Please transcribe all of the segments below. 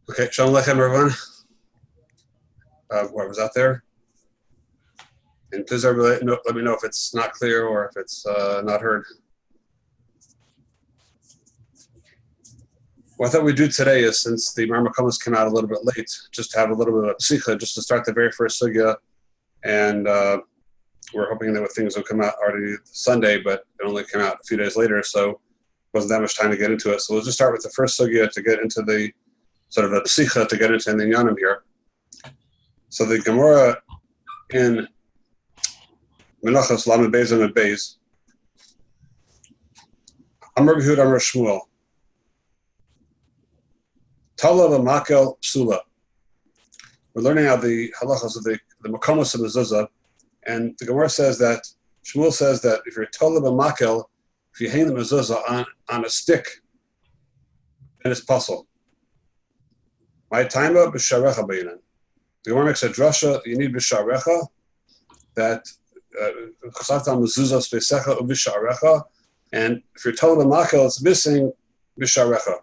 Okay, Shalom Aleichem, everyone. Whoever's out there. And please everybody let me know if it's not clear or if it's not heard. What I thought we'd do today is, since the Marmakomas came out a little bit late, just to have a little bit of psicha, just to start the very first sugya. And we're hoping that things will come out already Sunday, but it only came out a few days later, so it wasn't that much time to get into it. So we'll just start with the first sugya to get into the sort of a psicha, to get into the inyanim here. So the Gemara in Menachos Lamed Beis and Beis, Amar B'Yehud Amar Shmuel, Tala v'makel psula. We're learning out the halachas of the makomos of mezuzah, and the Gemara says that Shmuel says that if you're Tala v'makel, if you hang the mezuzah on a stick, then it's pasul. My taima b'sharecha b'yinan. The Gemara makes a drasha. You need b'sharecha, that chasavta mezuzah spesecha u'b'sharecha, and if you're Tala v'makel, it's missing b'sharecha.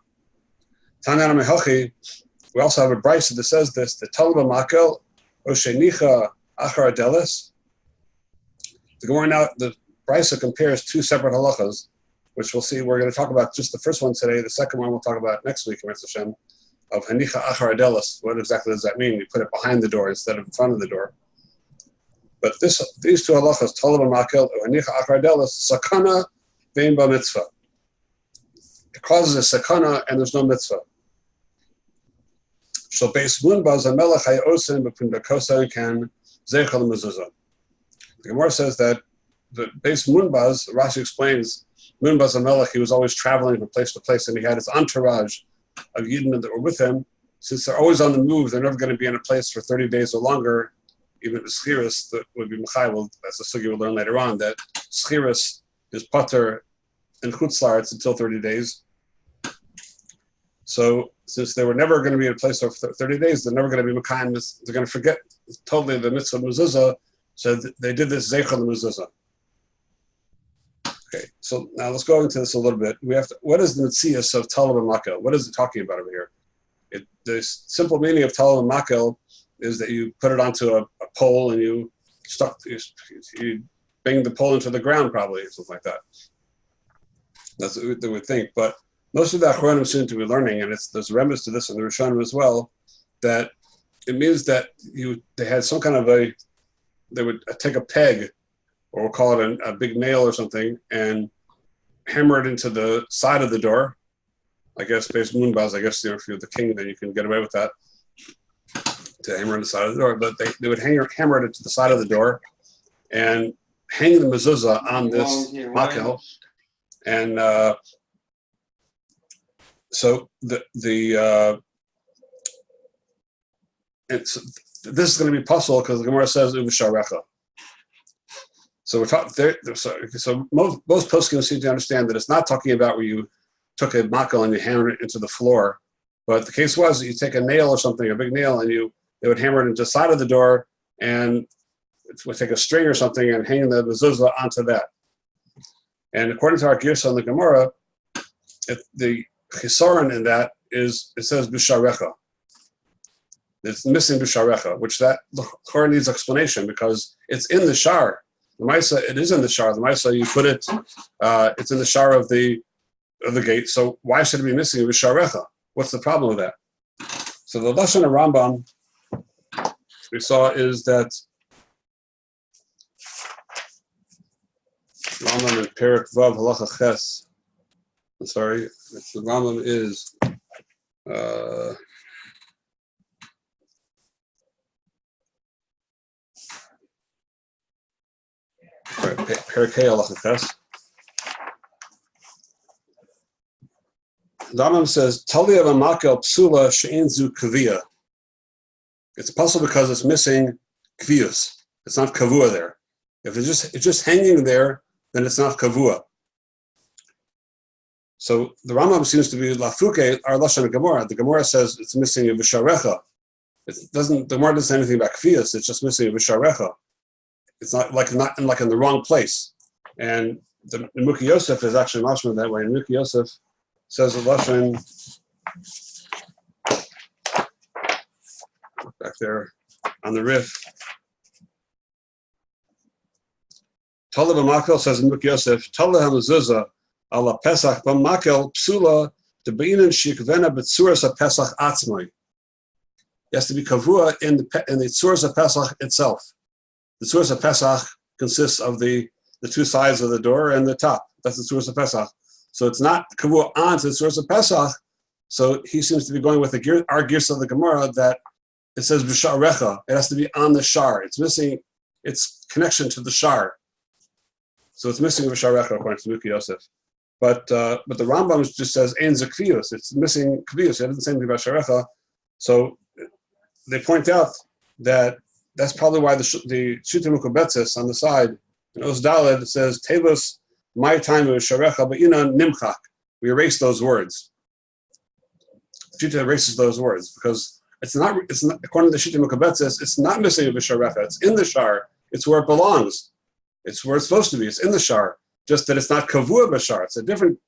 Tanan Mehachi, we also have a brisa that says this: the Talba Makel Oshenicha Achar Adelis. The Gemara now, the brisa compares two separate halachas, which we'll see. We're going to talk about just the first one today. The second one we'll talk about next week, Hashem, of Hanicha Achar Adelis. What exactly does that mean? You put it behind the door instead of in front of the door. But these two halachas, Talba Makel or Hanicha Achar Adelis, sakana vein ba mitzvah. It causes a sakana and there's no mitzvah. So base munbaz amelech hayosin between the kosa can zeichel mezuzah. The Gemara says that the base munbaz, Rashi explains, munbaz amelech, he was always traveling from place to place, and he had his entourage of Yidden that were with him. Since they're always on the move, they're never going to be in a place for 30 days or longer. Even the schiras that would be mechayel, that's a sugi we'll learn later on, that schiras is pater and chutz la'aretz until 30 days. So since they were never going to be in a place for 30 days, they're never going to be Mekayim. They're going to forget totally the mitzvah of mezuzah. So they did this zeichel mezuzah. Okay, so now let's go into this a little bit. What is the mitzias of Talab Makel? What is it talking about over here? The simple meaning of Talab Makel is that you put it onto a pole and you bang the pole into the ground, probably, or something like that. That's what they would think, but most of the Achronim seem to be learning, and there's a remnants to this in the Rishonim as well, that it means that they had some kind of they would take a peg, or we'll call it a big nail or something, and hammer it into the side of the door. I guess, based moonbaz, I guess, if you're the king, then you can get away with that, to hammer on the side of the door. But they would hammer it into the side of the door, and hang the mezuzah on this makel, and so this is going to be possible because the Gemara says ubisharecha. So we're talking there. So most poskim seem to understand that it's not talking about where you took a makel and you hammered it into the floor, but the case was that you take a nail or something, a big nail, and they would hammer it into the side of the door, and it would take a string or something and hang the mezuzah onto that. And according to our Girsa in the Gemara, the chisaron in that is, it says b'sharecha. It's missing b'sharecha, which that needs explanation because it's in the shar. The Maisa, it is in the shar. The Maisa, you put it, it's in the shar of the gate. So why should it be missing b'sharecha? What's the problem with that? So the lashon of Rambam we saw is that Rambam in Perek Vav Halacha Ches. I'm sorry, the Rambam is Perek Halacha Ches. The Rambam says Talia v'makel psula she'en zu kavia. It's possible because it's missing kvius. It's not kavua there. If it's just hanging there, then it's not kavua. So the Rambam seems to be lafuke our lashon Gemara. The Gemara says it's missing a v'sharecha. The Gemara doesn't say anything about kvius. It's just missing a v'sharecha. It's not in the wrong place. And the Muki Yosef is actually mashma that way. And Muki Yosef says the lashon there on the Rif. Tola b'makel says in Muk Yosef, Tola hamezuzah ala Pesach b'makel psula debeinin shikvena b'tzuras Pesach atzmai. It has to be kavua in the tzuras Pesach itself. The tzuras Pesach consists of the two sides of the door and the top. That's the tzuras Pesach. So it's not kavua onto the tzuras Pesach. So he seems to be going with our gears of the Gemara that it says b'sha'arecha. It has to be on the shar. It's missing its connection to the shar. So it's missing b'sha'arecha according to Muk Yosef. But the Rambam just says ein zakvius. It's missing kvius. It doesn't say anything about sharecha. So they point out that that's probably why the Shutim Mukubetzis on the side in Os Daled says Tevus my time is sharecha, but nimchak. We erase those words. Shita erases those words because it's not according to the Shutim Mukubetzis. It's not missing b'sharecha. It's in the shar. It's where it belongs. It's where it's supposed to be. It's in the shar. Just that it's not kavua b'shar. It's a different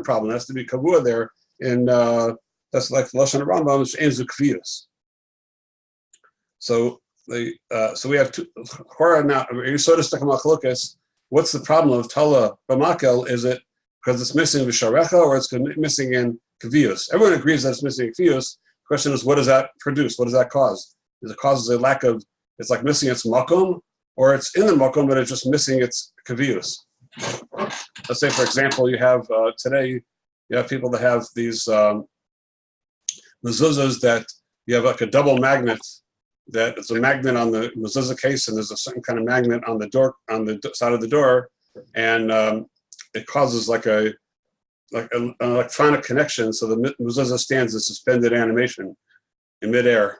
problem. It has to be kavua there. In that's like the lashon Rambam, which aims at kvius. So we have two. Now, what's the problem of Tala b'makel? Is it because it's missing b'sharecha or it's missing in kvius? Everyone agrees that it's missing in kvius. The question is, what does that produce? What does that cause? Does it cause a lack of? It's like missing its makom, or it's in the makom, but it's just missing its kvius. Let's say, for example, you have today, you have people that have these mezuzahs that you have like a double magnet. That it's a magnet on the mezuzah case, and there's a certain kind of magnet on the door, on the side of the door, and it causes like an electronic connection. So the mezuzah stands in suspended animation in midair.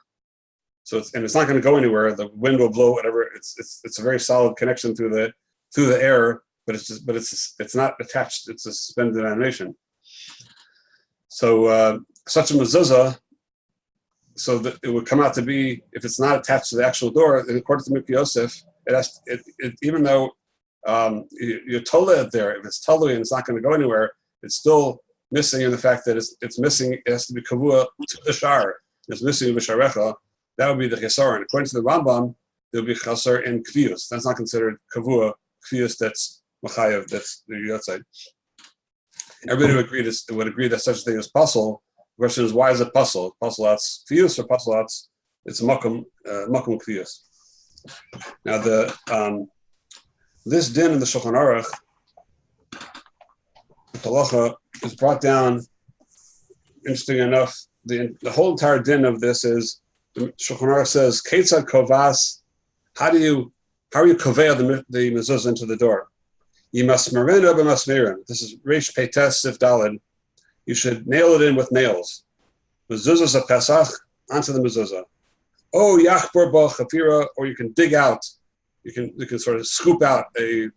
So it's not going to go anywhere. The wind will blow whatever. It's a very solid connection through the air. But it's not attached. It's a suspended animation. So such a mezuzah, so that it would come out to be, if it's not attached to the actual door, then according to Muk Yosef, even though you're tola it there, if it's totally and it's not going to go anywhere, it's still missing in the fact that it's missing. It has to be kavua to the shar. It's missing b'sharecha. That would be the chesar. And according to the Rambam, there will be chesar in kvius. That's not considered kavua. Kvius that's Machayev, that's the outside. Everybody would agree that such a thing is puzzle. The question is, why is it puzzle? Puzzle outs kvius or puzzle outs? It's makom kvius. Now this din in the Shulchan Aruch, the halacha, is brought down. Interesting enough, the whole entire din of this is the Shulchan Aruch says, Ketzad kovas. How are you kovea the mezuzah into the door? This is Reish Peites Sif Daled. You should nail it in with nails. Mezuzah's a Pesach onto the mezuzah. Oh, yachbor bo chafira, or you can dig out. You can sort of scoop out an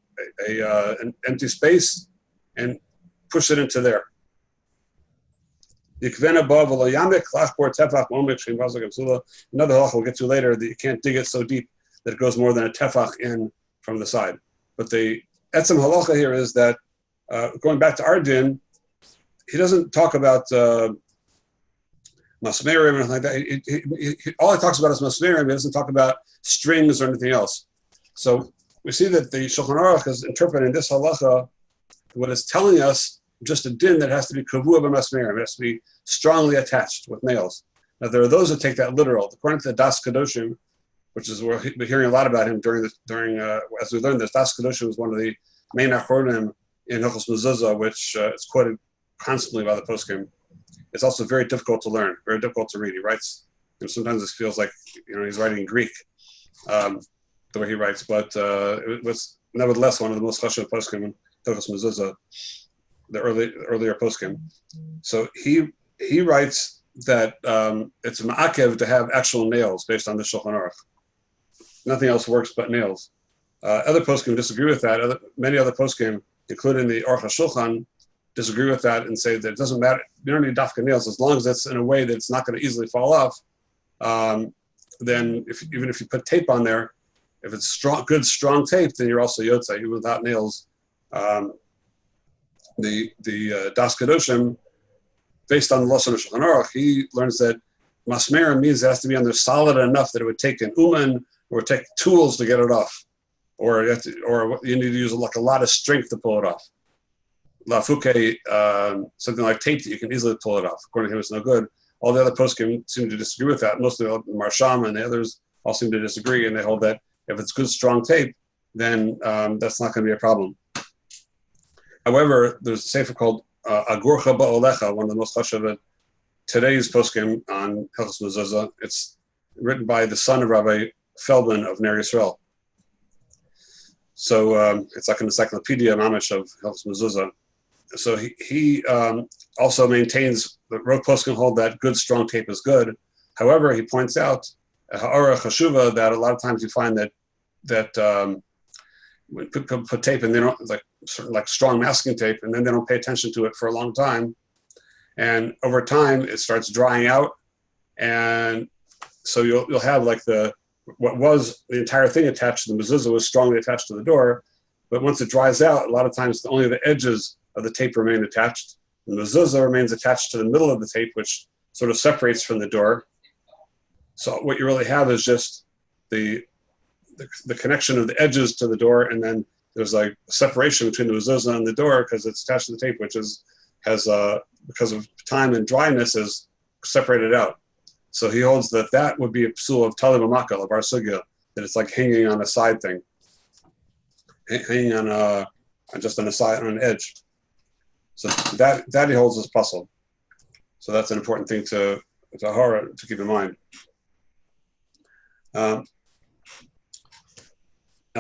empty space and push it into there. Another halach we'll get to later that you can't dig it so deep that it goes more than a tefach in from the side. But the etzem halacha here is that going back to our din, he doesn't talk about masmerim or anything like that. All he talks about is masmerim. He doesn't talk about strings or anything else. So we see that the Shulchan Aruch is interpreting this halacha, what it's telling us, just a din that has to be kavua b'masmerim. It has to be strongly attached with nails. Now there are those that take that literal. According to the Das Kadoshim, which is we're hearing a lot about him during as we learned this. Das Kadoshim was one of the main achronim in Hilchos Mezuzah, which is quoted constantly by the poskim. It's also very difficult to learn, very difficult to read. He writes, sometimes it feels like he's writing in Greek, the way he writes, but it was nevertheless one of the most chashuv poskim in Hilchos Mezuzah, the earlier poskim. So he writes that it's ma'akev to have actual nails based on the Shulchan Aruch. Nothing else works but nails. Other poskim disagree with that. Many other poskim, including the Aruch HaShulchan, disagree with that and say that it doesn't matter. You don't need dafka nails as long as it's in a way that it's not going to easily fall off. Then even if you put tape on there, if it's good strong tape, then you're also yotzei even without nails. The Das Kadoshim, based on the Lashon of Shulchan Aruch, he learns that masmera means it has to be under solid enough that it would take an uman or take tools to get it off, or you need to use like a lot of strength to pull it off. Lafuke, something like tape that you can easily pull it off. According to him, it's no good. All the other poskim seem to disagree with that. Mostly the Marsham and the others all seem to disagree, and they hold that if it's good, strong tape, then that's not going to be a problem. However, there's a sefer called Agurcha Ba'olecha, one of the most chashuv today's poskim on Hilchos Mezuzah. It's written by the son of Rabbi Feldman of Ner Yisrael. So it's like an encyclopedia mamish of Hilchos Mezuzah. So he also maintains that Rov poskim hold that good, strong tape is good. However, he points out ha'ara chashuva that a lot of times you find that when people put tape and they don't like strong masking tape, and then they don't pay attention to it for a long time, and over time it starts drying out, and so you'll have like what was the entire thing attached to the mezuzah was strongly attached to the door, but once it dries out, a lot of times only the edges of the tape remain attached. The mezuzah remains attached to the middle of the tape, which sort of separates from the door. So what you really have is just the connection of the edges to the door, and then there's like a separation between the mezuzah and the door because it's attached to the tape, which has because of time and dryness is separated out. So he holds that would be a psul of talib amakal of our sugya, that it's like hanging on a side thing, hanging on just on a side, on an edge. So that he holds as puzzle. So that's an important thing to keep in mind. Now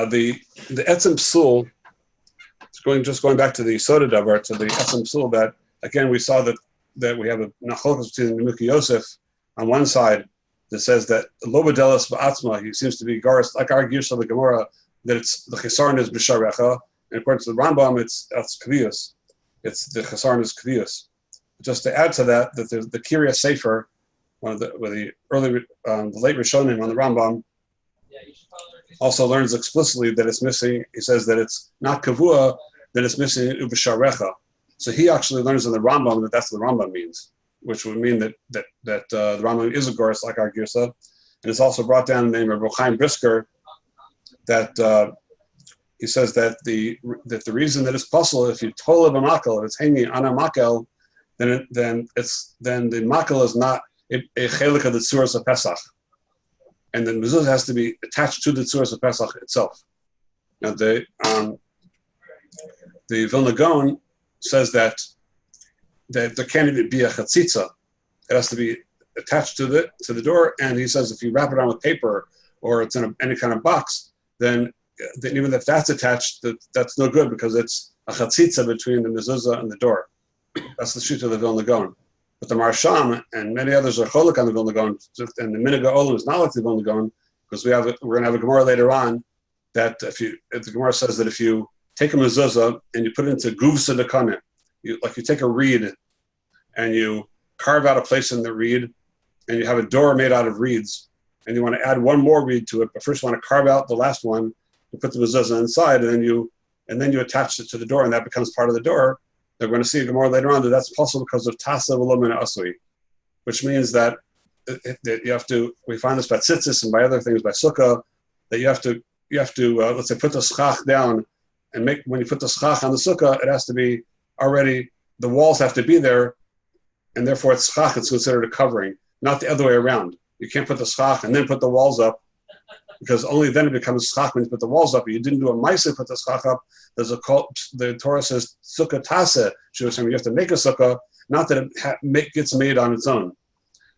the etzem psul, going back to the soda davar, to the etzem psul, that again we saw that we have a nachlokas between the Mukhi Yosef on one side that says that lobadelis ba'atzma, he seems to be garis like our Girsha the Gemara, that it's the chesaron is b'sharecha, and according to the Rambam it's kviyus. It's the chesaron is kviyus. Just to add to that there's the Kiryas Sefer, one of the late Rishonim on the Rambam, also learns explicitly that it's missing. He says that it's not kavua, that it's missing ubisharecha. So he actually learns in the Rambam that that's what the Rambam means, which would mean that the Rambam is a goris like our girsa. And it's also brought down in the name of Reb Chaim Brisker that he says that the reason that it's possible if you tola b'makel, if it's hanging on a makel, then the makel is not a chelik of the tzuras of Pesach, and the mezuzah has to be attached to the tzuras of Pesach itself. Now the Vilna Gaon says that there can't even be a chatzitza; it has to be attached to the door. And he says if you wrap it on with paper or it's in any kind of box, then even if that's attached, that's no good because it's a chatzitza between the mezuzah and the door. That's the shoot of the Vilna Gaon. But the Marsham and many others are cholik on the Vilna Gaon, and the Minhag Olam is not like the Vilna Gaon because we're going to have a Gemara later on that if the Gemara says that if you take a mezuzah and you put it into guvsa dekana, you take a reed and you carve out a place in the reed, and you have a door made out of reeds, and you want to add one more reed to it, but first you want to carve out the last one, you put the mezuzah inside, and then you attach it to the door, and that becomes part of the door. They're going to see a Gemara later on that that's possible because of Tasa V'Lo Asui, which means that you have to. We find this by tzitzis and by other things by sukkah that you have to let's say put the schach down and when you put the schach on the sukkah, it has to be already, the walls have to be there, and therefore it's schach. It's considered a covering, not the other way around. You can't put the schach and then put the walls up, because only then it becomes schach when you put the walls up. You didn't do a ma'aseh, put the schach up. The Torah says sukkah taseh. She was saying you have to make a sukkah, not that it gets made on its own.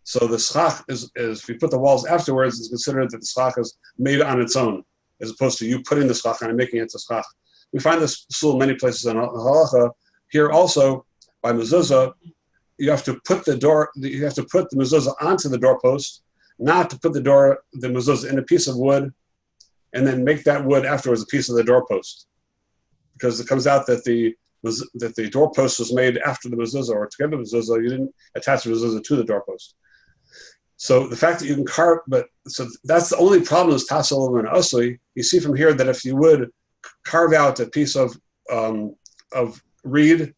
So the schach is if you put the walls afterwards, it's considered that the schach is made on its own, as opposed to you putting the schach on and making it a schach. We find this psul many places in halacha. Here also by mezuzah, you have to put the mezuzah onto the doorpost, not to put the mezuzah in a piece of wood, and then make that wood afterwards a piece of the doorpost, because it comes out that the doorpost was made after the mezuzah or together with the mezuzah. You didn't attach the mezuzah to the doorpost. So the fact that you can carve, so that's the only problem is tasel and asli. You see from here that if you would carve out a piece of reed,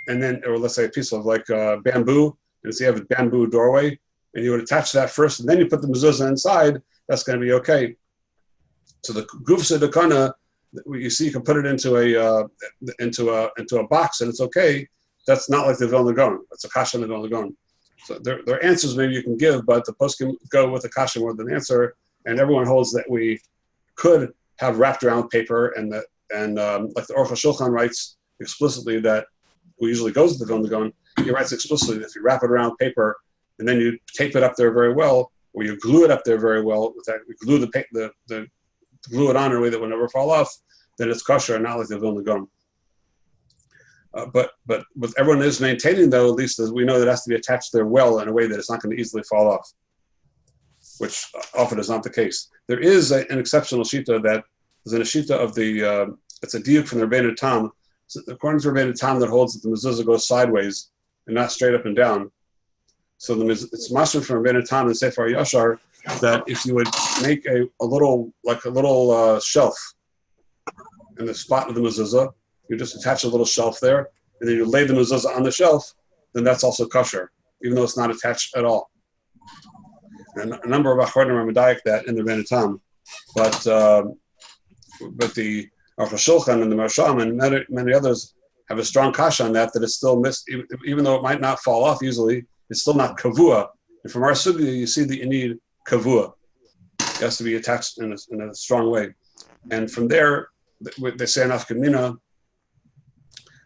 and then, or let's say a piece of like bamboo, and so you have a bamboo doorway, and you would attach that first, and then you put the mezuzah inside, that's going to be okay. So the gufsa dekana, you see, you can put it into a box, and it's okay. That's not like the Vilna Gaon. That's a kasha in the Vilna Gaon. So there are answers maybe you can give, but the post can go with a kasha more than an answer, and everyone holds that we could have wrapped around paper, and like the Aruch HaShulchan writes explicitly that, who usually goes to the Vilna Gaon, he writes explicitly that if you wrap it around paper and then you tape it up there very well, or you glue it up there very well, with that, you glue glue it on in a way that will never fall off, then it's kosher and not like the Vilna Gaon. But what everyone is maintaining, though, at least as we know, that it has to be attached there well in a way that it's not going to easily fall off, which often is not the case. There is an exceptional shita that is in a shita of the, it's a diuk from the Rebbeinu Tam. So according to Rebbeinu Tam, that holds that the mezuzah goes sideways and not straight up and down. So it's mashma from Rebbeinu Tam and Sefer Yashar that if you would make a little shelf in the spot of the mezuzah, you just attach a little shelf there, and then you lay the mezuzah on the shelf, then that's also kosher, even though it's not attached at all. And a number of achronim are medayik that in the Rebbeinu Tam, but the Aruch HaShulchan and the Marsham and many others have a strong kasha on that it's still missed, even though it might not fall off easily, it's still not kavua. And from our sugya, you see that you need kavua. It has to be attached in a strong way. And from there, they say in Afkamina,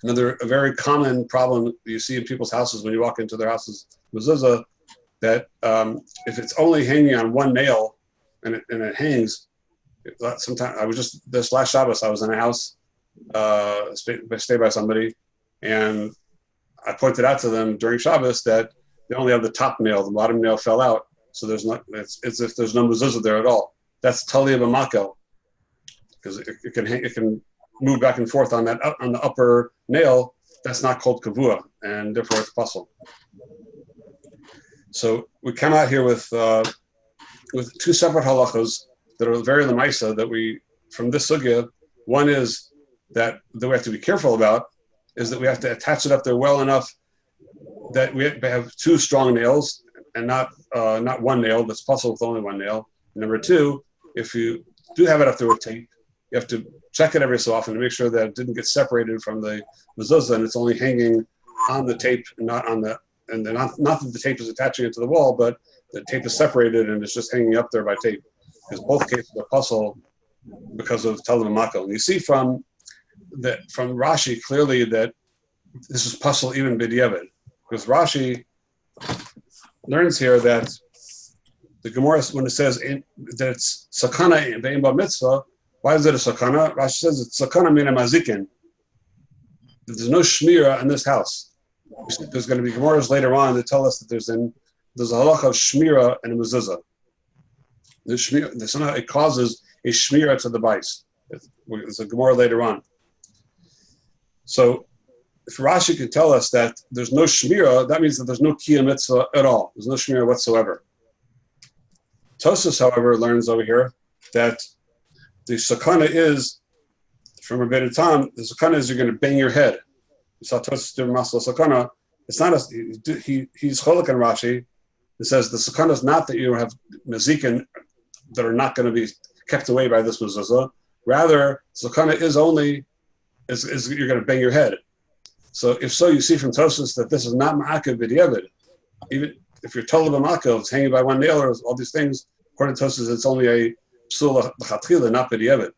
a very common problem you see in people's houses when you walk into their houses, mezuzah, that if it's only hanging on one nail and it hangs, sometimes this last Shabbos, I was in a house, stayed by somebody, and I pointed out to them during Shabbos that they only have the top nail, the bottom nail fell out, so it's as if there's no mezuzah there at all. That's taliyah b'makel, because it can move back and forth on the upper nail. That's not called kavua, and therefore it's puzzle. So we come out here with two separate halachos that are very lemaisa that we, from this sugya, one is that we have to be careful about is that we have to attach it up there well enough that we have two strong nails and not one nail that's possible with only one nail. And number two, if you do have it up there with tape, you have to check it every so often to make sure that it didn't get separated from the mezuzah and it's only hanging on the tape and not on the, and not that the tape is attaching it to the wall, but the tape is separated and it's just hanging up there by tape. Because both cases are puzzle because of taliyah b'makel. And you see from Rashi clearly that this is puzzle even b'diavad. Because Rashi learns here that the Gemara, when it says that it's sakana ve'im ba mitzvah, why is it a sakana? Rashi says it's sakana mina mazikin. There's no shmira in this house. There's going to be Gemaras later on that tell us that there's a halacha of shmira and a mezuzah. It causes a shmira to the bais. It's a Gemara later on. So if Rashi can tell us that there's no shmira, that means that there's no kiyum mitzvah at all. There's no shmira whatsoever. Tosfos, however, learns over here that the sakana is, from Rebbeinu Tam, the sakana is you're going to bang your head. You saw Tosfos do masal sakana. It's not he's cholak on Rashi. It says the sakana is not that you have mazikin that are not going to be kept away by this mezuzah. Rather, sakana is only is you're going to bang your head. So if so, you see from Tosfos that this is not ma'akev b'diavad. Even if you're taliyah b'makel, it's hanging by one nail or all these things. According to Tosfos, it's only a psula l'chatchila, not b'diavad.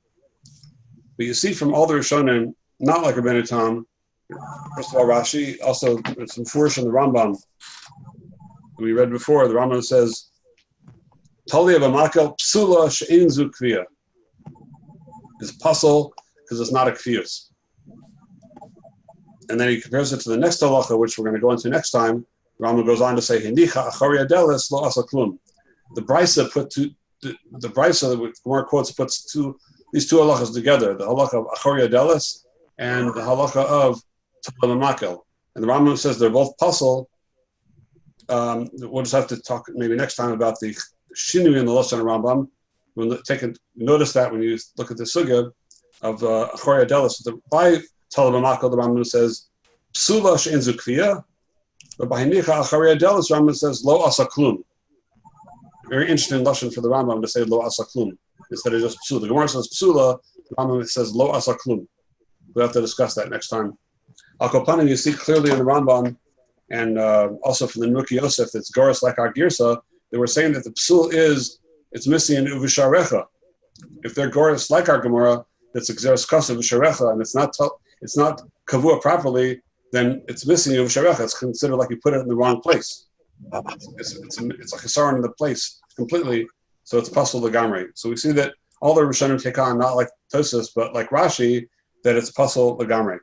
But you see from all the Rishonim, not like Rebbeinu Tam. First of all, Rashi, also some Furish in the Rambam. We read before, the Rambam says, taliyah b'makel psula she'ein zu kviya. It's puzzle because it's not a kviyus. And then he compares it to the next halacha, which we're going to go into next time. Rambam goes on to say, "Hinicha achari adelis lo asa klum." The Brisa the Brisa that Gemara quotes puts these two halachas together: the halacha of achari adelis and the halacha of taliyah b'makel. And the Rambam says they're both puzzle. We'll just have to talk maybe next time about the shinui in the lashon Rambam. We'll notice that when you look at the sugya of achari adelis. By taliyah b'makel, the Rambam says psula she'en zu kviya, but by hinicha achari adelis, Rambam says lo asa klum. very interesting lesson for the Rambam to say lo asa klum instead of just psula. The Gemara says psula, the Rambam says lo asa klum. We'll have to discuss that next time. Al Kopanim, you see clearly in the Rambam, and also from the Nuki Yosef, that's Goris like our Girsa, they were saying that the psul it's missing in uvisharecha. If they're Goris like our Gemara, that's Xeris Kasa uvisharecha, and it's not kavua properly, then it's missing uvisharecha. It's considered like you put it in the wrong place. It's a chesaron in the place completely, so it's pasul legamrei. So we see that all the Rishonim take on, not like Tosas, but like Rashi, that it's pasul legamrei.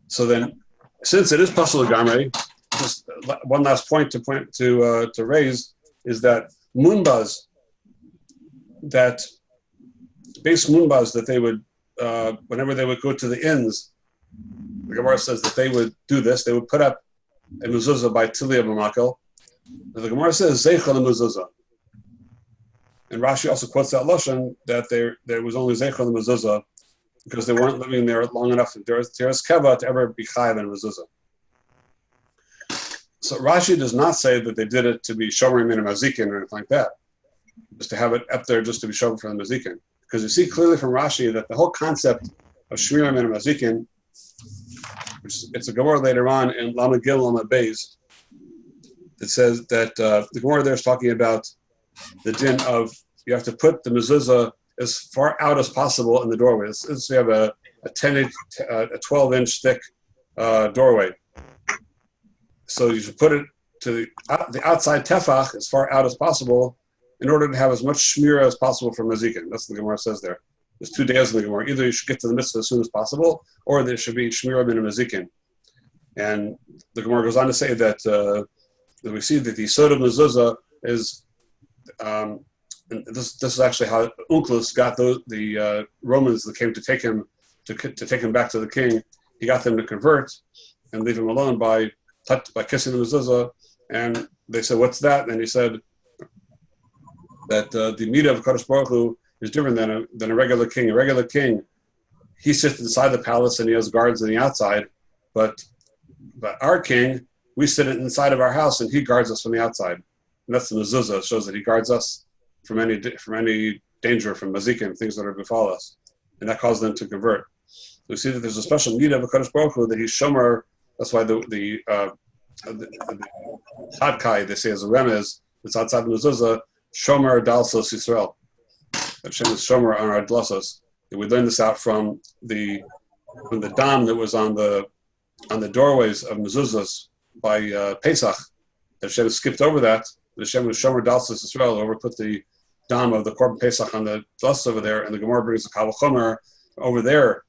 So then, since it is pasul legamrei, just one last point to raise is that munbaz, that base munbaz that they would whenever they would go to the inns, the Gemara says that they would do this. They would put up a mezuzah by Tilia b'makel. The Gemara says zeicha mezuzah, and Rashi also quotes that lashon that there was only zeicha mezuzah because they weren't living there long enough in Teres Keva to ever be chayav in mezuzah. So Rashi does not say that they did it to be shomerim in a mazikin or anything like that, just to have it up there just to be shomerim for the mazikin. Because you see clearly from Rashi that the whole concept of shmirim in a mazikin, it's a Gemara later on in Lama Gil Lama Beis, that says that the Gemara there is talking about the din of you have to put the mezuzah as far out as possible in the doorway. Let's say you have a 12-inch thick doorway. So you should put it to the outside tefach as far out as possible in order to have as much shmira as possible for mazikin. That's what the Gemara says there. There's 2 days in the Gemara. Either you should get to the mitzvah as soon as possible, or there should be shmira min mazikin. And the Gemara goes on to say that we see that the Yisod of mezuzah is, and this is actually how Unclus got the Romans that came to take him back to the king. He got them to convert and leave him alone by kissing the mezuzah, and they said, "What's that?" And he said that the midah of Kadosh Baruch Hu is different than a regular king. A regular king, he sits inside the palace and he has guards on the outside, but our king, we sit inside of our house and he guards us from the outside. And that's the mezuzah. It shows that he guards us from any danger, from mazikim, things that are befall us, and that caused them to convert. We see that there's a special midah of Kadosh Baruch Hu that he's shomer. That's why the Hadkai, they say as a remez, it's outside the mezuzah, shomer dalsos Yisrael. Hashem is shomer on our dlasos. We learned this out from the dam that was on the doorways of mezuzahs by Pesach. Hashem skipped over that. Hashem was shomer dalsos Yisrael, overput the dam of the Korban Pesach on the dlasos over there, and the Gemara brings the Kal Chomer over there.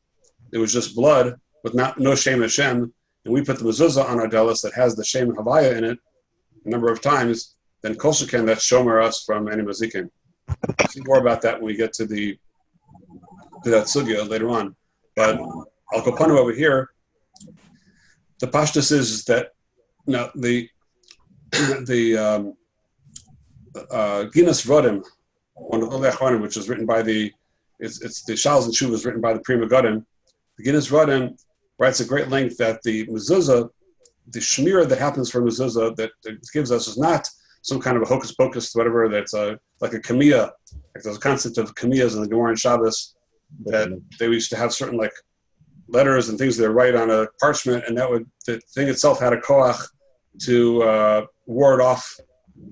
It was just blood with no Shem Hashem. And we put the mezuzah on our delis that has the Shem Havaya in it a number of times, then Kol Sheken, that shomer us from any mazikin. We'll see more about that when we get to that sugya later on. But Al Kopanu over here, the pashtus is that the Ginas Vodim, one of the Lechronim, which is written by it's the Shals and Shuvas written by the Pri Megadim. The Ginas Vodim writes a great length that the mezuzah, the shmira that happens for mezuzah that it gives us is not some kind of a hocus pocus, whatever, that's like a kamiyah. Like there's a concept of kamiyahs in the Gemara and Shabbos that they used to have certain like letters and things they write on a parchment, and the thing itself had a koach to ward off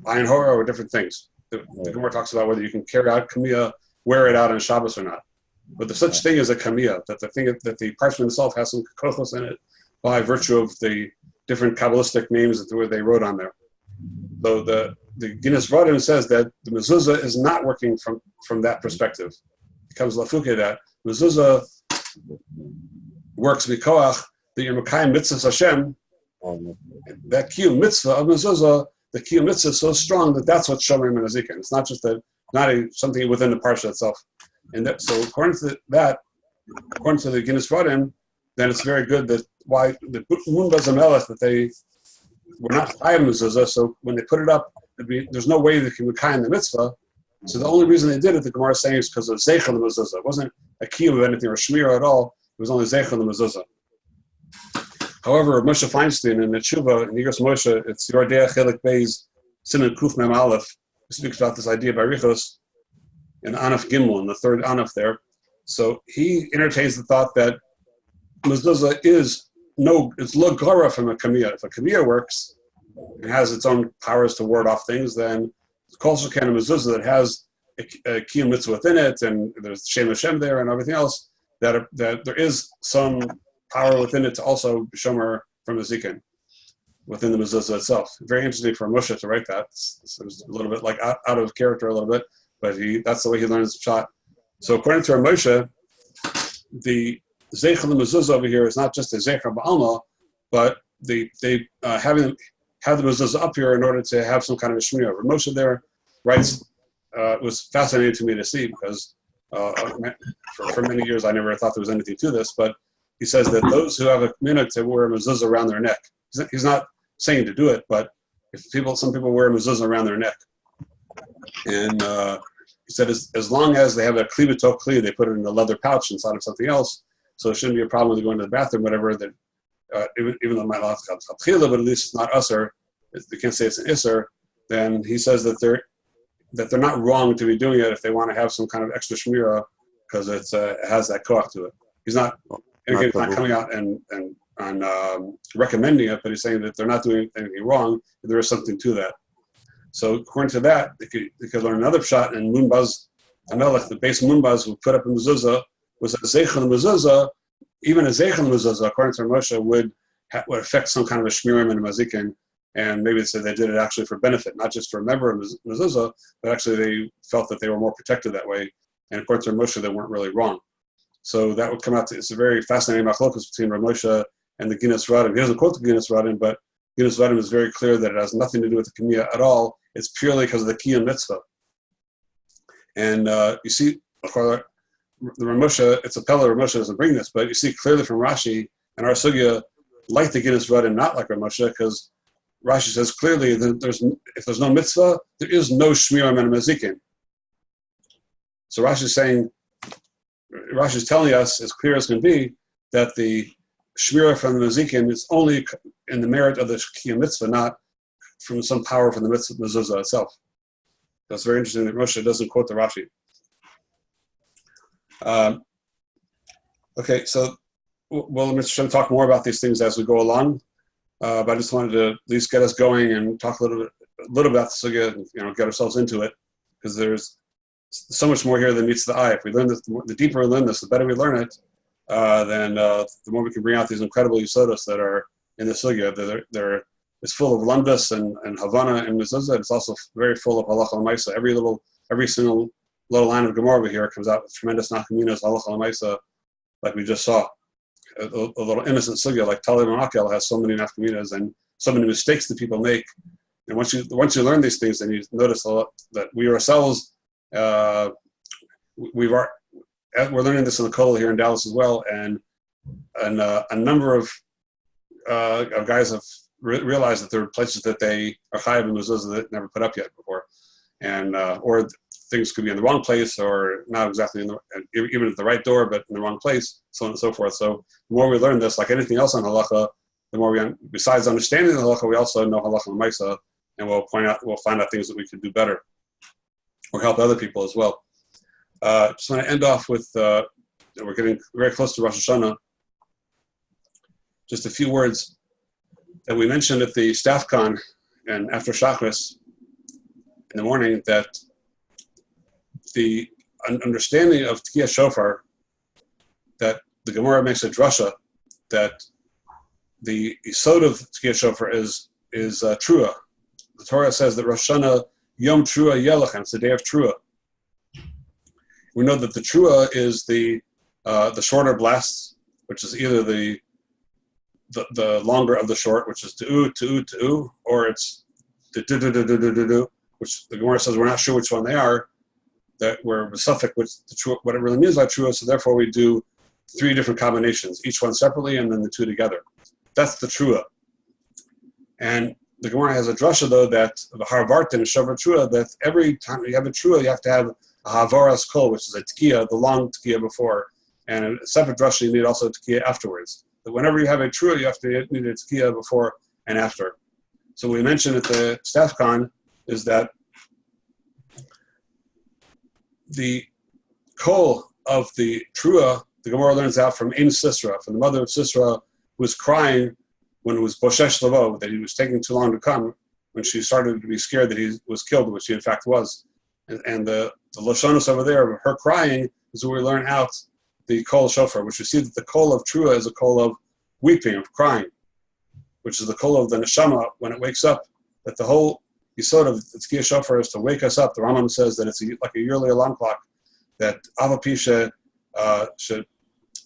ayin hora or different things. The Gemara talks about whether you can carry out kamiyah, wear it out on Shabbos or not. But there's such thing as a kamiyah, that the parchment itself has some kochos in it by virtue of the different Kabbalistic names that they wrote on there. So the Ginas Vodim says that the mezuzah is not working from that perspective. It comes lafuke that mezuzah works mikoach that you're mekayim mitzvahs Hashem. That kiyum mitzvah of mezuzah, the kiyum mitzvah is so strong that's what's shomrim and azikin. It's not just something within the parsha itself. And so according to the Ginas Vodim, then it's very good that why the Munbaz Melech that they were not chayav mezuzah. So when they put it up, there's no way they can mekayim the mitzvah. So the only reason they did it, the Gemara is saying, is because of zeicha the mezuzah. It wasn't a kiyum of anything or shmira at all. It was only zeicha the mezuzah. However, Moshe Feinstein in the Tshuva in Igros Moshe, it's Yordea Chelik Beis Siman Kuf Mem Aleph speaks about this idea by Richos in Anaf Gimel, in the third Anaf there. So he entertains the thought that mezuzah is it's lo gara from a kamiyah. If a kamiyah works and has its own powers to ward off things, then kol shekan a mezuzah that has a kiyum mitzvah within it, and there's Shem Hashem there and everything else, that there is some power within it to also be shomer from the zikin within the mezuzah itself. Very interesting for Moshe to write that. It's a little bit like out of character a little bit, but that's the way he learns the shot. So according to Moshe, the zeichel the mezuzah over here is not just a zeichel ba'alma, but they have the mezuzah up here in order to have some kind of a shmir. Moshe there writes, it was fascinating to me to see because for many years I never thought there was anything to this, but he says that those who have a minute to wear a mezuzah around their neck, he's not saying to do it, but some people wear a mezuzah around their neck, and he said as long as they have a kli b'tok kli, they put it in a leather pouch inside of something else, so it shouldn't be a problem with going to the bathroom, whatever. That even though it might not have chatchila, but at least it's not usher. They can't say it's an isser. Then he says that they're not wrong to be doing it if they want to have some kind of extra shmira because it has that koach to it. He's not coming out and recommending it, but he's saying that they're not doing anything wrong. There is something to that. So according to that, they could learn another shot in Munbaz Hamelech, the base Munbaz who put up in mezuzah was a zeichel mezuzah. Even a zeichel mezuzah, according to Moshe, would affect some kind of a shmirim and a mazikin. And maybe they did it actually for benefit, not just for a member of mezuzah, but actually they felt that they were more protected that way. And according to Moshe, they weren't really wrong. So that would come out to, it's a very fascinating machlokus between Rav Moshe and the Ginas Radim. He doesn't quote the Ginas Radim, but Ginas Radim is very clear that it has nothing to do with the Kamiya at all. It's purely because of the Kiyum mitzvah. And you see, the Rav Moshe, it's a pella, Rav Moshe doesn't bring this, but you see clearly from Rashi and our sugya, like the Ginas Radim, not like Rav Moshe, because Rashi says clearly that if there's no mitzvah, there is no shmiram and mazikin. So Rashi's telling us, as clear as can be, that the shmira from the mazikin is only in the merit of the kiyum mitzvah, not from some power from the mitzvah mezuzah itself. That's very interesting that Moshe doesn't quote the Rashi. Okay, so we'll talk more about these things as we go along. But I just wanted to at least get us going and talk a little about the sugya and get ourselves into it, because there's so much more here than meets the eye. If we learn this, the deeper we learn this, the better we learn it. Then the more we can bring out these incredible yisodos that are in the sugya. It's full of lamdas and havana and mezuzah. It's also very full of halacha l'maisa. Every single little line of Gemara over here comes out with tremendous nachaminas halacha l'maisa, like we just saw. A little innocent sugya like Talib and Akel has so many nafkaminas and so many mistakes that people make. And once you learn these things, then you notice a lot that we ourselves we're learning this in the Kollel here in Dallas as well, and a number of guys have realized that there are places that they are chayav in mezuzah that never put up yet before, and or things could be in the wrong place or not exactly even at the right door, but in the wrong place, so on and so forth. So the more we learn this, like anything else on halacha, the more besides understanding the halacha, we also know halacha l'maisa, and we'll find out things that we could do better or help other people as well. Just want to end off with, we're getting very close to Rosh Hashanah. Just a few words that we mentioned at the staff con and after Shachris in the morning, that the understanding of Tkiyah Shofar, that the Gemara makes a drasha that the yisod of Tkiyah Shofar is Trua. The Torah says that Rosh Hashanah Yom Trua Yelachem, it's the day of Trua. We know that the Trua is the shorter blasts, which is either the longer of the short, which is Tu'u, or it's the du, which the Gemara says we're not sure which one they are, that we're suffix what it really means by Trua, so therefore we do 3 different combinations, each one separately and then the 2 together. That's the Trua. And the Gemara has a drasha, though, that the Harvartin and Shover Trua, that every time you have a Trua, you have to have a Havaras Kol, which is a Tkiyah, the long Tkiyah before, and a separate drasha, you need also a Tkiyah afterwards. But whenever you have a Trua, you need a Tkiyah before and after. So we mentioned at the staff con is that the kol of the Trua, the Gemara learns out from Ein Sisra, from the mother of Sisra, who was crying when it was Boshesh Lavo, that he was taking too long to come, when she started to be scared that he was killed, which he in fact was. And the Lashonos over there, her crying, is where we learn out the kol shofar, which we see that the kol of Trua is a kol of weeping, of crying, which is the kol of the neshama when it wakes up, that the whole yisod of the Tkiya shofar is to wake us up. The Rambam says that it's like a yearly alarm clock, that Avapisha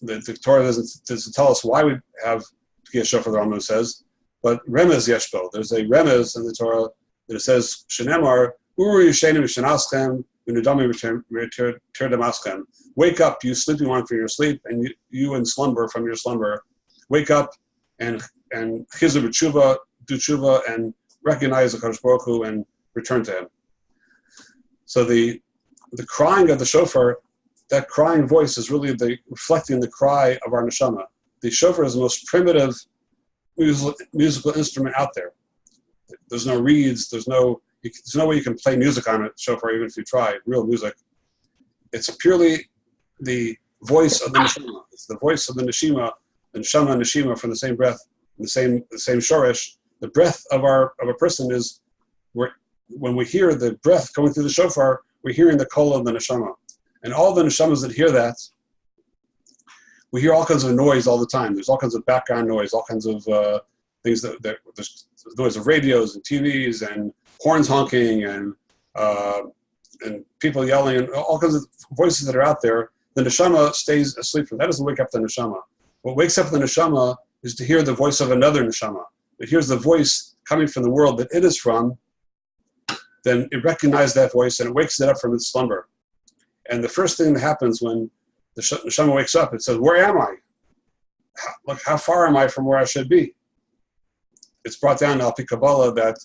the Torah doesn't tell us why we have Tkiya shofar, the Rambam says, but remez yeshbo. There's a remez in the Torah that it says, Shenemar, Uru Yishenu V'Shenaschem, V'Nudami V'Tir. Wake up, you sleeping one from your sleep, and you in slumber from your slumber. Wake up and Chizu B'Tshuva, do tshuva, and recognize the Kadosh Baruch Hu and return to him. So the crying of the shofar, that crying voice is really reflecting the cry of our neshama. The shofar is the most primitive musical instrument out there. There's no reeds, there's no way you can play music on a shofar, even if you try, real music. It's purely the voice of the neshama. It's the voice of the neshama, and neshama and neshima from the same breath, the same shorish. The breath of a person is, when we hear the breath going through the shofar, we're hearing the kol of the neshama. And all the neshamas that hear that, we hear all kinds of noise all the time. There's all kinds of background noise, all kinds of things there's noise of radios and TVs and horns honking and people yelling and all kinds of voices that are out there. The neshama stays asleep. That doesn't wake up the neshama. What wakes up the neshama is to hear the voice of another neshama. It hears the voice coming from the world that it is from, then it recognizes that voice and it wakes it up from its slumber. And the first thing that happens when the neshama wakes up, it says, where am I? How far am I from where I should be? It's brought down in Al Pi Kabbalah that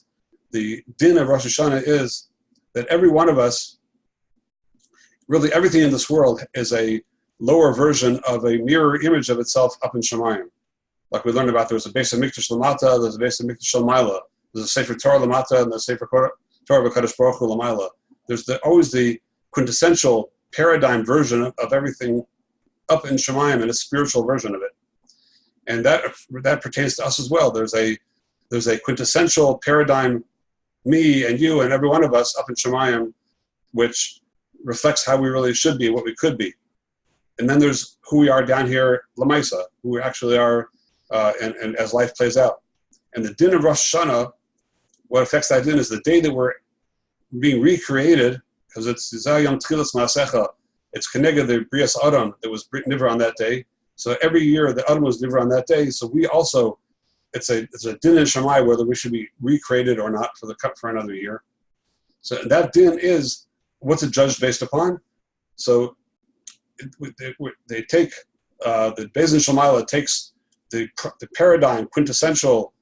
the din of Rosh Hashanah is that every one of us, really everything in this world, is a lower version of a mirror image of itself up in Shemayim. Like we learned about, there's a Beis HaMikdash Lamata, there's a Beis HaMikdash Lamaila, there's a Sefer Torah Lamata, and there's a Sefer Torah B'Kadosh Baruch Hu Lamaila. There's always the quintessential paradigm version of everything up in Shemayim, and a spiritual version of it. And that pertains to us as well. There's a quintessential paradigm, me and you and every one of us up in Shemayim, which reflects how we really should be, what we could be. And then there's who we are down here, Lamaisa, who we actually are, and as life plays out. And the din of Rosh Hashanah, what affects that din is the day that we're being recreated, because it's Zayam Tchilas Ma'asecha, it's Keneged the Brias Adam that was Nivra on that day. So every year the Adam was Nivra on that day. So we also, it's a din in Shammai whether we should be recreated or not for another year. So that din is, what's it judged based upon? So they take, the Beis Din Shammai takes the paradigm, quintessential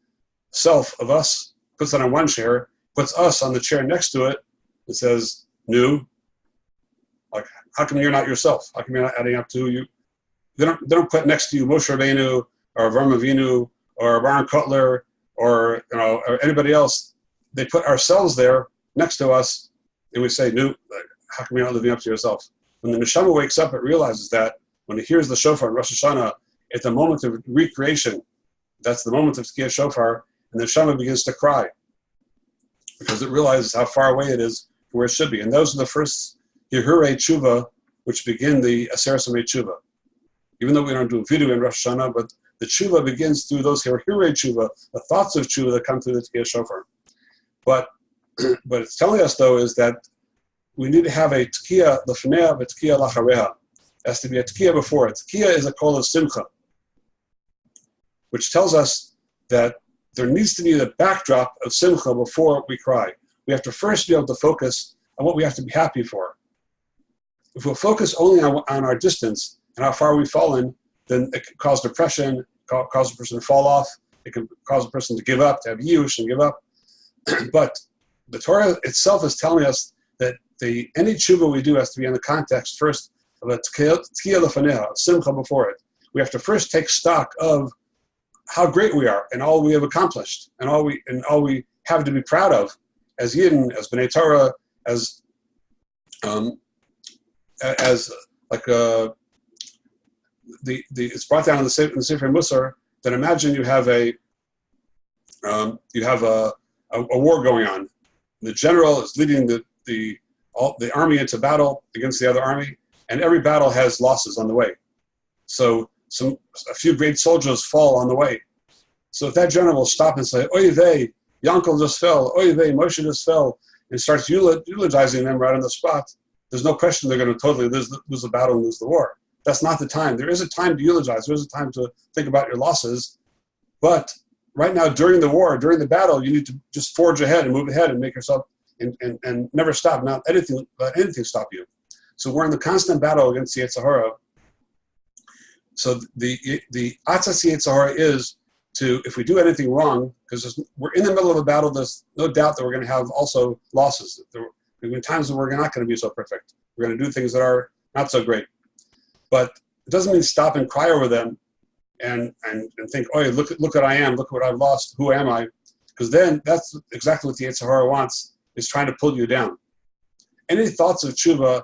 self of us, puts it on one chair, puts us on the chair next to it, and says, new, like, how come you're not yourself? How come you're not adding up to you? They don't put next to you Moshe Rabbeinu or Avraham Avinu or Baron Kotler or anybody else. They put ourselves there next to us, and we say, new, how come you're not living up to yourself? When the neshama wakes up, it realizes that when it hears the shofar in Rosh Hashanah, at the moment of recreation, that's the moment of Tkiya shofar, and the neshama begins to cry because it realizes how far away it is from where it should be. And those are the first Yehurei Tshuva, which begin the Aseret Samei Tshuva. Even though we don't do Vidu in Rosh Hashanah, but the Tshuva begins through those Yehurei Tshuva, the thoughts of Tshuva that come through the Tkiya shofar. But what it's telling us, though, is that we need to have a Tkiya L'Fnei, a Tkiya L'Achareha. It has to be a Tkiya before it. Tkiya is a call of Simcha, which tells us that there needs to be the backdrop of Simcha before we cry. We have to first be able to focus on what we have to be happy for. If we focus only on our distance and how far we've fallen, then it can cause depression, cause a person to fall off, it can cause a person to give up, to have yush and give up. But the Torah itself is telling us that any tshuva we do has to be in the context first of a tkiya lefaneha, simcha before it. We have to first take stock of how great we are and all we have accomplished and all we have to be proud of, as Yidden, as B'nai Torah, as like it's brought down in the Sefer Musar that imagine you have a war going on. The general is leading the army into battle against the other army, and every battle has losses on the way. So a few great soldiers fall on the way. So if that general will stop and say, "Oy vey, Yankel just fell. Oy vey, Moshe just fell," and starts eulogizing them right on the spot, there's no question they're going to totally lose the battle and lose the war. That's not the time. There is a time to eulogize. There is a time to think about your losses. But right now, during the war, during the battle, you need to just forge ahead and move ahead and make yourself and never stop. Not let anything stop you. So we're in the constant battle against the Yetzer Hara. So the Atzas Yetzer Hara is to, if we do anything wrong, because we're in the middle of a battle, there's no doubt that we're going to have also losses. There will be times that we're not going to be so perfect. We're going to do things that are not so great. But it doesn't mean stop and cry over them and think, "Oh, look what I am, look what I've lost, who am I?" Because then that's exactly what the Yetzer Hara wants, is trying to pull you down. Any thoughts of tshuva,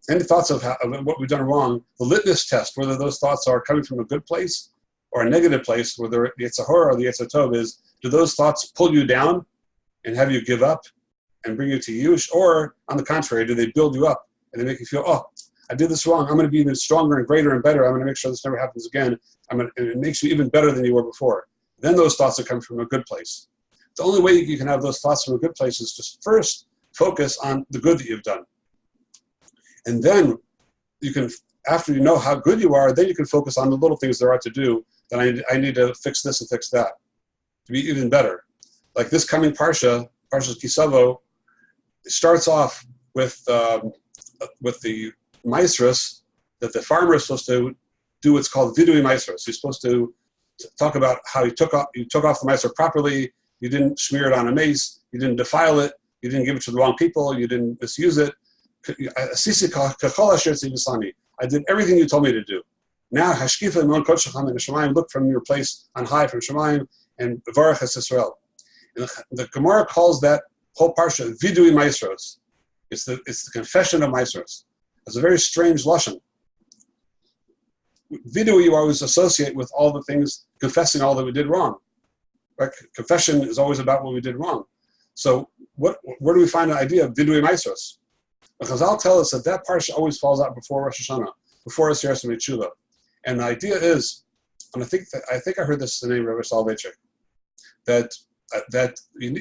any thoughts of what we've done wrong, the litmus test, whether those thoughts are coming from a good place or a negative place, whether the Yetzer Hara or the Yetzer Tov is, do those thoughts pull you down and have you give up and bring you to Yush? Or on the contrary, do they build you up and they make you feel, "Oh, I did this wrong. I'm going to be even stronger and greater and better. I'm going to make sure this never happens again." And it makes you even better than you were before. Then those thoughts are coming from a good place. The only way you can have those thoughts from a good place is to first focus on the good that you've done. And then you can, after you know how good you are, then you can focus on the little things there are to do. That I need to fix this and fix that to be even better. Like this coming Parsha Kisavo, starts off with the maestros that the farmer is supposed to do. What's called vidui maestros. He's supposed to talk about how you took off the maestro properly. You didn't smear it on a mace. You didn't defile it. You didn't give it to the wrong people. You didn't misuse it. I did everything you told me to do. Now, hashkifa imon kodshacham in Shemayim, look from your place on high from Shemayim and Baruch es Yisrael. And the Gemara calls that whole parsha vidui maestros. It's the confession of maestros. It's a very strange lashon. Vidui you always associate with all the things, confessing all that we did wrong. Right? Confession is always about what we did wrong. So where do we find the idea of vidui maestros? Chazal tell us that parsha always falls out before Rosh Hashanah, before Aseret Tshuva. And the idea is, and I think I heard this in the name of Rabbi Soloveitchik, that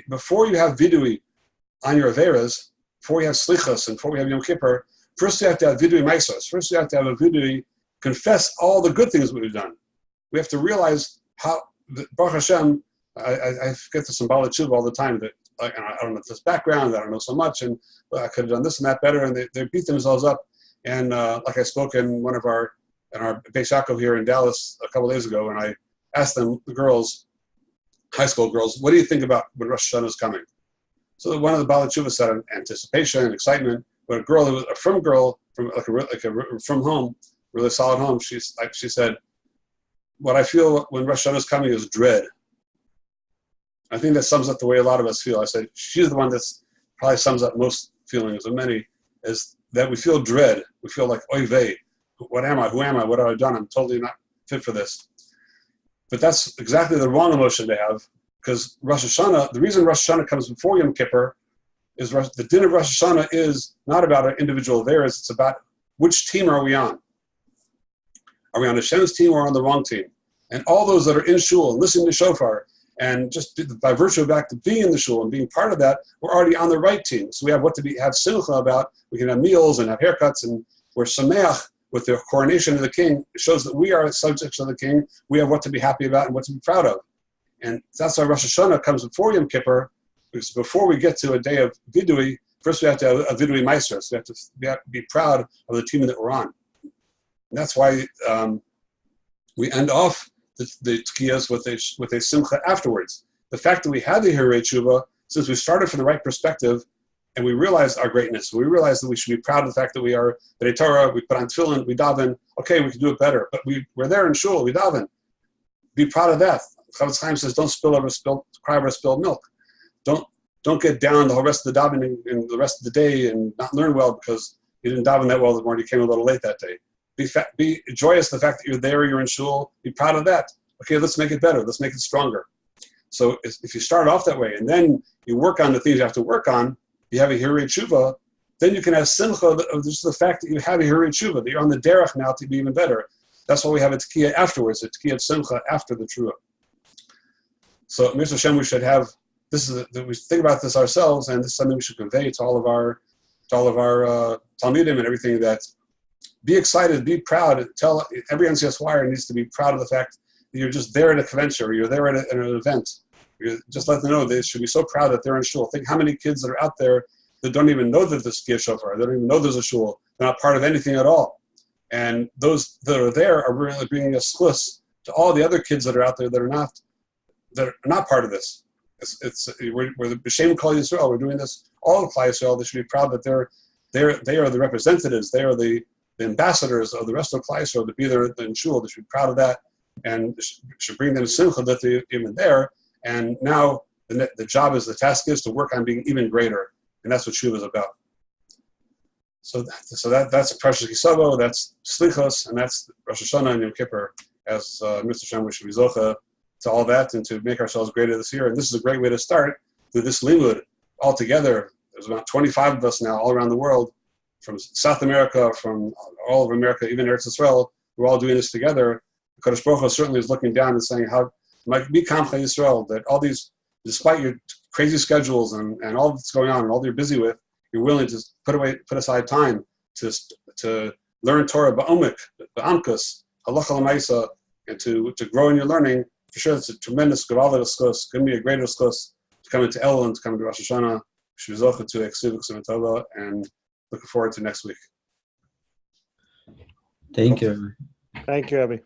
before you have vidui on your averas, before you have slichas and before we have Yom Kippur, first you have to have vidui maestros. First you have to have a vidui, confess all the good things we've done. We have to realize how, Baruch Hashem, I get this in Bala Tshuva all the time, that I don't know this background, I don't know so much, and I could have done this and that better, and they beat themselves up. And like I spoke in our Beis Yaakov here in Dallas a couple days ago, and I asked them, the girls, high school girls, what do you think about when Rosh Hashanah is coming? So one of the Bala Tshuva said anticipation, excitement. But a frum girl from from home, really solid home, she said, what I feel when Rosh Hashanah is coming is dread. I think that sums up the way a lot of us feel. I said, she's the one that's probably sums up most feelings of many, is that we feel dread. We feel like, oy vey, what am I? Who am I? What have I done? I'm totally not fit for this. But that's exactly the wrong emotion to have, because Rosh Hashanah, the reason Rosh Hashanah comes before Yom Kippur is the din of Rosh Hashanah is not about our individual averas, it's about which team are we on. Are we on Hashem's team or on the wrong team? And all those that are in shul and listening to shofar, and just by virtue of that, being in the shul and being part of that, we're already on the right team. So we have what to have simcha about. We can have meals and have haircuts, and we're sameach with the coronation of the king. It shows that we are subjects of the king. We have what to be happy about and what to be proud of. And that's why Rosh Hashanah comes before Yom Kippur, because before we get to a day of vidui, first we have to have a vidui meiser. So we have to be proud of the team that we're on. And that's why we end off the tkiyas with a simcha afterwards. The fact that we had the Hirei Tshuva, since we started from the right perspective, and we realized our greatness, we realized that we should be proud of the fact that we are B'nai Torah, we put on tefillin, we daven, okay, we can do it better, but we're there in shul, we daven. Be proud of that. Chavetz Chaim says, don't cry over spilled milk. Don't don't get down the whole rest of the davening and the rest of the day and not learn well because you didn't daven that well this morning, you came a little late that day. Be joyous the fact that you're there, you're in shul, be proud of that. Okay, let's make it better, let's make it stronger. So if you start off that way and then you work on the things you have to work on, you have a hirei tshuva, then you can have simcha of just the fact that you have a hirei tshuva, that you're on the derech now to be even better. That's why we have a tekiah afterwards, a tekiah of simcha after the tshuva. So Mr. Hashem, we should have, we think about this ourselves, and this is something we should convey to all of our talmidim and everything, that be excited, be proud. Tell every NCSYer needs to be proud of the fact that you're just there at a convention or you're there at an event. Just let them know they should be so proud that they're in shul. Think how many kids that are out there that don't even know that there's tekiah shofar. They don't even know there's a shul. They're not part of anything at all. And those that are there are really bringing a schluss to all the other kids that are out there that are not part of this. We're the B'Shem Kol Yisrael. We're doing this. All of Klal Yisrael, they should be proud that they are the representatives. They are the ambassadors of the rest of Klal Yisrael to be there in shul. They should be proud of that, and should bring them simcha that they're even there. And now the job is, the task is to work on being even greater, and that's what shul is about. So that's Precious Kisavo, that's Slichos, and that's Rosh Hashanah and Yom Kippur. As Mr. Shem, we should be zocha to all that and to make ourselves greater this year. And this is a great way to start with this limud all together. There's about 25 of us now all around the world, from South America, from all of America, even Eretz Israel. We're all doing this together. The Kodesh Baruch Hu certainly is looking down and saying, how might be Kamcha Yisrael, that all these, despite your crazy schedules and all that's going on and all that you're busy with, you're willing to put aside time to learn Torah ba'omek, ba'amkus, halacha l'maisa, and to grow in your learning. For sure, it's a tremendous gevaldik schus. Going to be a greater schus to come into El and to come into Rosh Hashanah. Shvizocha to Eksiv Tova, and looking forward to next week. Thank you. Thank you, Abby.